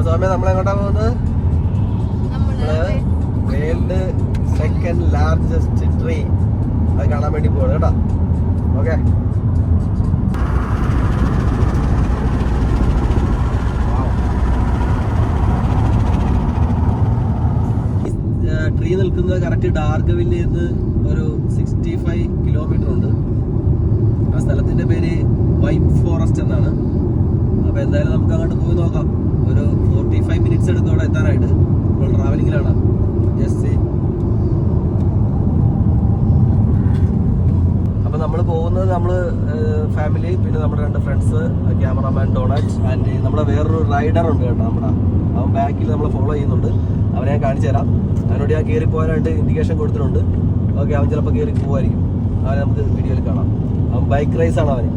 സമയം നമ്മളെങ്ങോട്ടാ പോകുന്നത്? World second largest tree അത് കാണാൻ വേണ്ടി പോകുന്നത് കേട്ടോ. ഓക്കെ, ട്രീ നിൽക്കുന്നത് കറക്റ്റ് ഡാർഗവില്ലിൽ നിന്ന് ഒരു 65 കിലോമീറ്റർ ഉണ്ട്. ആ സ്ഥലത്തിന്റെ പേര് വൈറ്റ് ഫോറസ്റ്റ് എന്നാണ്. അപ്പൊ എന്തായാലും നമുക്ക് അങ്ങോട്ട് പോയി നോക്കാം. ഒരു 45 മിനിറ്റ്സ് എടുക്കും അവിടെ എത്താനായിട്ട്. നമ്മൾ ട്രാവലിങ്ങിലാണ്. ജസ്റ്റ് അപ്പൊ നമ്മൾ പോകുന്നത് ഫാമിലി, പിന്നെ നമ്മുടെ 2 ഫ്രണ്ട്സ്, ക്യാമറാമാൻ ഡൊണാറ്റ് ആൻഡ് നമ്മുടെ വേറൊരു റൈഡർ ഉണ്ട് കേട്ടോ. അവൻ ബാക്കിൽ നമ്മളെ ഫോളോ ചെയ്യുന്നുണ്ട്. അവനെ ഞാൻ കാണിച്ചു തരാം. അവനോട് ഞാൻ കയറി പോകാനായിട്ട് ഇൻഡിക്കേഷൻ കൊടുത്തിട്ടുണ്ട്. ഓക്കെ, അവൻ ചിലപ്പോൾ കയറി പോകുമായിരിക്കും. അവനെ നമുക്ക് വീഡിയോയിൽ കാണാം. അവൻ ബൈക്ക് റേസ് ആണ് അവന്.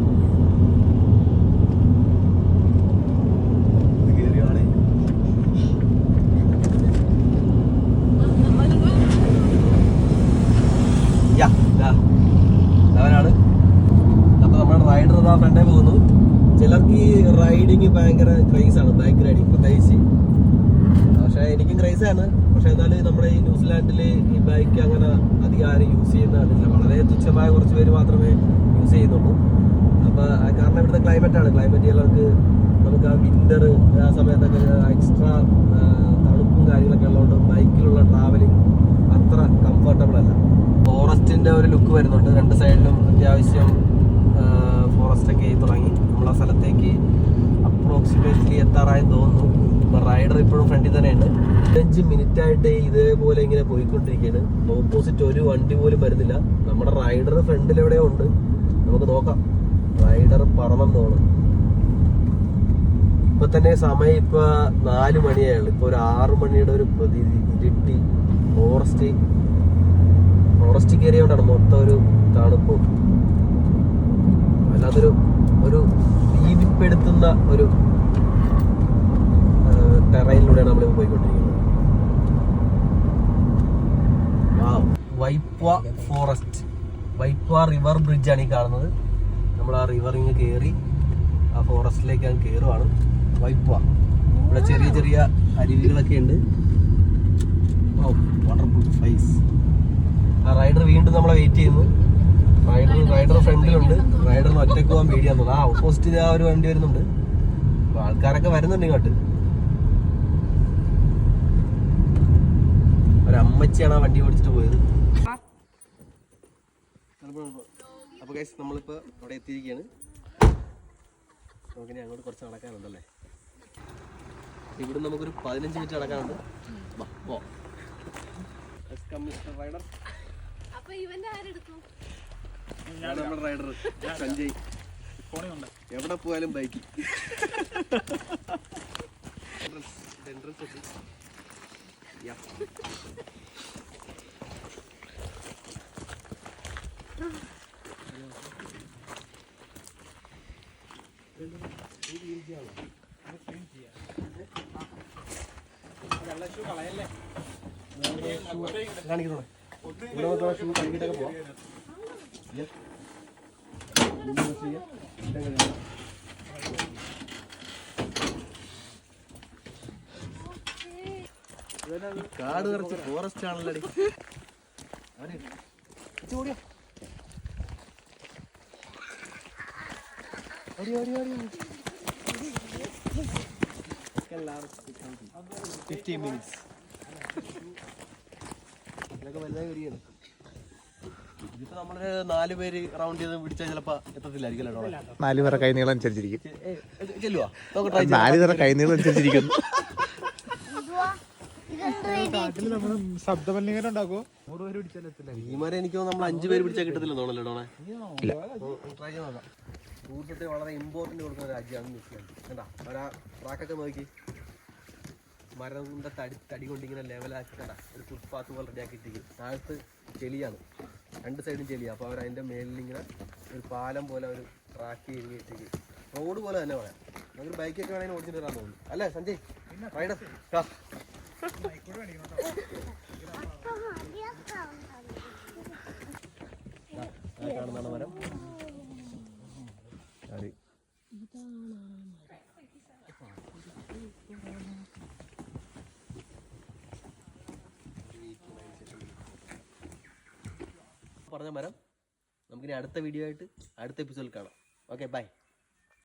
അവനാണ്. അപ്പൊ നമ്മുടെ റൈഡർ ആ ഫ്രണ്ടേ പോകുന്നു. ചിലർക്ക് ഈ റൈഡിങ് ഭയങ്കര ക്രൈസാണ്, ബൈക്ക് റൈഡിങ് പ്രത്യേകിച്ച്. പക്ഷെ എനിക്കും ക്രൈസാണ്. പക്ഷെ എന്നാലും നമ്മുടെ ഈ ന്യൂസിലാൻഡിൽ ഈ ബൈക്ക് അങ്ങനെ അധികം ആരും യൂസ് ചെയ്യുന്നതില്ല. വളരെ തുച്ഛമായ കുറച്ച് പേര് മാത്രമേ യൂസ് ചെയ്യുന്നുള്ളൂ. അപ്പൊ കാരണം ഇവിടുത്തെ ക്ലൈമറ്റ് ചിലർക്ക് നമുക്ക് ആ വിന്റർ ആ സമയത്തൊക്കെ എക്സ്ട്രാ തണുപ്പും കാര്യങ്ങളൊക്കെ ഉള്ളതുകൊണ്ട് ബൈക്കിലുള്ള ട്രാവലിംഗ് അത്ര കംഫർട്ടബിൾ അല്ല. ഫോറസ്റ്റിന്റെ ഒരു ലുക്ക് വരുന്നുണ്ട്. 2 സൈഡിലും അത്യാവശ്യം ഫോറസ്റ്റ് ഒക്കെ തുടങ്ങി. നമ്മളെ സ്ഥലത്തേക്ക് അപ്രോക്സിമേറ്റ്ലി എത്താറായെന്ന് തോന്നുന്നു. ഇപ്പൊ റൈഡർ ഇപ്പോഴും ഫ്രണ്ടിൽ തന്നെയുണ്ട്. 5 മിനിറ്റ് ആയിട്ട് ഇതേപോലെ ഇങ്ങനെ പോയിക്കൊണ്ടിരിക്കുകയാണ്. ഓപ്പോസിറ്റ് ഒരു വണ്ടി പോലും വരുന്നില്ല. നമ്മുടെ റൈഡർ ഫ്രണ്ടിൽ എവിടെയോ ഉണ്ട്. നമുക്ക് നോക്കാം. റൈഡർ പറന്നെന്ന് തോന്നുന്നു. ഇപ്പൊ തന്നെ സമയം ഇപ്പൊ 4 മണിയായുള്ളൂ. ഇപ്പൊ ഒരു 6 മണിയുടെ ഒരു പ്രതീതി. ഇരുട്ടി ഫോറസ്റ്റ് കയറിയോണ്ടാണ് മൊത്തം ഒരു തണുപ്പും അല്ലാതൊരു ഭീതിപ്പെടുത്തുന്ന ഒരു ടെറൈനിലൂടെയാണ് നമ്മളിപ്പോൾ പോയിക്കൊണ്ടിരിക്കുന്നത്. വൈപ്വ ഫോറസ്റ്റ്, വൈപ്വ റിവർ ബ്രിഡ്ജാണ് ഈ കാണുന്നത്. നമ്മൾ ആ റിവർ ഇങ്ങ് കയറി ആ ഫോറസ്റ്റിലേക്ക് അങ്ങ് കയറുവാണ്. വൈപ്വ ഇവിടെ ചെറിയ ചെറിയ അരുവികളൊക്കെ ഉണ്ട്. Wonderful place. ആ റൈഡർ വീണ്ടും നമ്മളെ വെയിറ്റ് ചെയ്യുന്നു. റൈഡർ ഫ്രണ്ടിലുണ്ട്. റൈഡറിന് ഒറ്റയ്ക്ക് പോകാൻ പേടിയാന്ന് തോന്നുന്നു. ആ ഓപ്പോസിറ്റ് ആ ഒരു വണ്ടി വരുന്നുണ്ട്. അപ്പൊ ആൾക്കാരൊക്കെ വരുന്നുണ്ട് ഇങ്ങോട്ട്. ഒരമ്മച്ചിയാണ് ആ വണ്ടി ഓടിച്ചിട്ട് പോയത്. അപ്പൊ ഗൈസ് നമ്മളിപ്പോ അവിടെ എത്തിയിരിക്കുകയാണ്. നമുക്കിനി അങ്ങോട്ട് കുറച്ച് നടക്കാനുണ്ടല്ലേ. ഇവിടെ നമുക്കൊരു 15 മിനിറ്റ് നടക്കാനുണ്ട്. റൈഡർ നമ്മുടെ റൈഡർ സഞ്ജയ്. എവിടെ പോയാലും ബൈക്ക്. കാണിക്കുന്നോ ഇവിടെ ഷൂ കഴുകിട്ടൊക്കെ പോവാം. കാട് നിറച്ച് ഫോറസ്റ്റ് ആണല്ലോ. ഇതൊക്കെ വലുതായി വരികയാണ്. ഇതിപ്പോ നമ്മള് 4 പേര് റൗണ്ട് ചെയ്ത് പിടിച്ചാൽ ചിലപ്പോ എത്തത്തില്ലായിരിക്കും. 4 പേരെ കൈനീളം അനുസരിച്ചിരിക്കും. ചെല്ലുവാ 4 പേരെ കൈനീളം അനുസരിച്ചിരിക്കുന്നു. ശബ്ദമലിനീകരണം ഉണ്ടാക്കുമോ? 100 പേര് പിടിച്ചാൽ ഈമാരെ എനിക്ക് നമ്മൾ 5 പേര് പിടിച്ചാൽ കിട്ടത്തില്ല തോന്നല്ലോ. ഡോണെ ട്രൈ ചെയ്ത് നോക്കാം. ടൂറിസത്തെ വളരെ ഇമ്പോർട്ടന്റ് കൊടുക്കുന്ന രാജ്യമാണ് ന്യൂസിലാൻഡ്. കണ്ടാ ഒരാ ട്രാക്കൊക്കെ നോക്കി മരങ്ങളുടെ തടി കൊണ്ടിങ്ങനെ ലെവലാക്കി കണ്ടാ ഒരു ഫുട്പാത്ത് പോലെ റെഡിയാക്കിയിട്ടിരിക്കും. താഴത്ത് ചെളിയാണ്, 2 സൈഡും ചെളിയാണ്. അപ്പോൾ അവർ അതിൻ്റെ മേലിലിങ്ങനെ ഒരു പാലം പോലെ ഒരു ട്രാക്ക് ചെയ്തിട്ട് റോഡ് പോലെ തന്നെ പറയാം. നമുക്ക് ബൈക്കൊക്കെ വേണമെങ്കിൽ ഓടിച്ചിട്ട് വരാൻ തോന്നുന്നു അല്ലേ സഞ്ജയ്? റൈഡർ കാണുന്നതാണ് മരം. പറഞ്ഞ മരം. നമുക്കിനി അടുത്ത വീഡിയോ ആയിട്ട് അടുത്ത എപ്പിസോഡിൽ കാണാം. Okay, by.